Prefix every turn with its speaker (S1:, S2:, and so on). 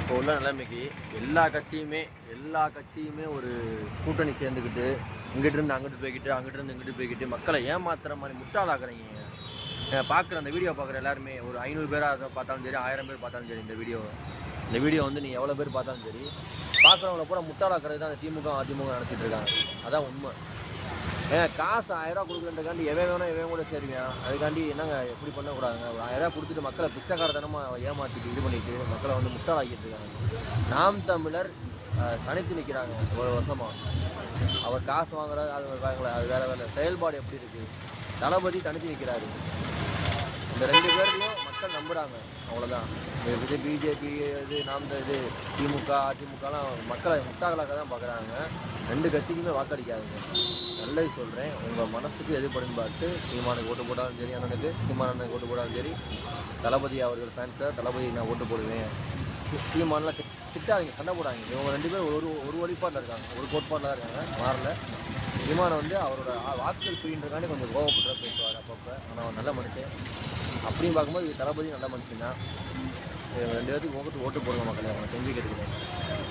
S1: இப்போ உள்ள நிலைமைக்கு எல்லா கட்சியுமே ஒரு கூட்டணி சேர்ந்துக்கிட்டு இங்கிட்டிருந்து அங்கிட்டு போய்கிட்டு அங்கிட்டிருந்து இங்கிட்டு போய்கிட்டு மக்களை ஏமாத்துற மாதிரி முட்டாளாக்குறீங்க. பார்க்குற அந்த வீடியோ பார்க்குற எல்லாருமே ஒரு 500 பேராக பார்த்தாலும் சரி, 1000 பேர் பார்த்தாலும் சரி, இந்த வீடியோ வந்து நீ எவ்வளோ பேர் பார்த்தாலும் சரி, பார்க்குறவங்கள பூரா முட்டாளாக்குறது தான் அந்த திமுக அதிமுக நினச்சிட்டு இருக்காங்க. அதான் உண்மை. காசு 1000 ரூபா கொடுக்குறதுக்காண்டி எவன் கூட சேருவேன். அதுக்காண்டி என்னங்க எப்படி பண்ணக்கூடாதுங்க. ஒரு 1000 ரூபா கொடுத்துட்டு மக்களை பிச்சைக்காரத்தனமாக ஏமாற்றிட்டு இது பண்ணிட்டு மக்களை வந்து முட்டாளாக்கிட்டு இருக்காங்க. நாம் தமிழர் தனித்து நிற்கிறாங்க ஒரு வருஷமா. அவர் காசு வாங்குறாரு, அது வேற செயல்பாடு எப்படி இருக்குது. தளபதி தனித்து நிற்கிறாரு. இந்த 2 பேர்லையும் மக்கள் நம்புகிறாங்க. அவ்வளோதான். இது பிஜேபி இது திமுக அதிமுகலாம் மக்களை முட்டாளாக்க தான் பார்க்குறாங்க. 2 கட்சிக்குமே வாக்களிக்காதுங்க. நல்லது சொல்கிறேன். உங்கள் மனசுக்கு எது படுன்னு பார்த்து சீமானுக்கு ஓட்டு போட்டாலும் சரி, சீமான் அண்ணனுக்கு ஓட்டு போட்டாலும் சரி, தளபதி அவர்கள் ஃபேன்ஸை தளபதி நான் ஓட்டு போடுவேன். சீமானெலாம் திட்டாதீங்க, சண்டை போடாங்க. இவங்க 2 பேர் ஒரு வழிபாட்டில் இருக்காங்க, ஒரு கோட்பாட்டில் தான் இருக்காங்க, மாறல. சீமானை வந்து அவரோட வாக்குகள் புரின்றதுக்காண்டி கொஞ்சம் கோவப்படுற பேசுவார் அப்பப்போ. ஆனால் அவர் நல்ல மனுஷன். அப்படின்னு பார்க்கும்போது தளபதி நல்ல மனுஷன் தான். 2 பேருக்கு ஓட்டு போடுங்க மக்களே, அவங்க செஞ்சு கேட்டுக்கிறேன்.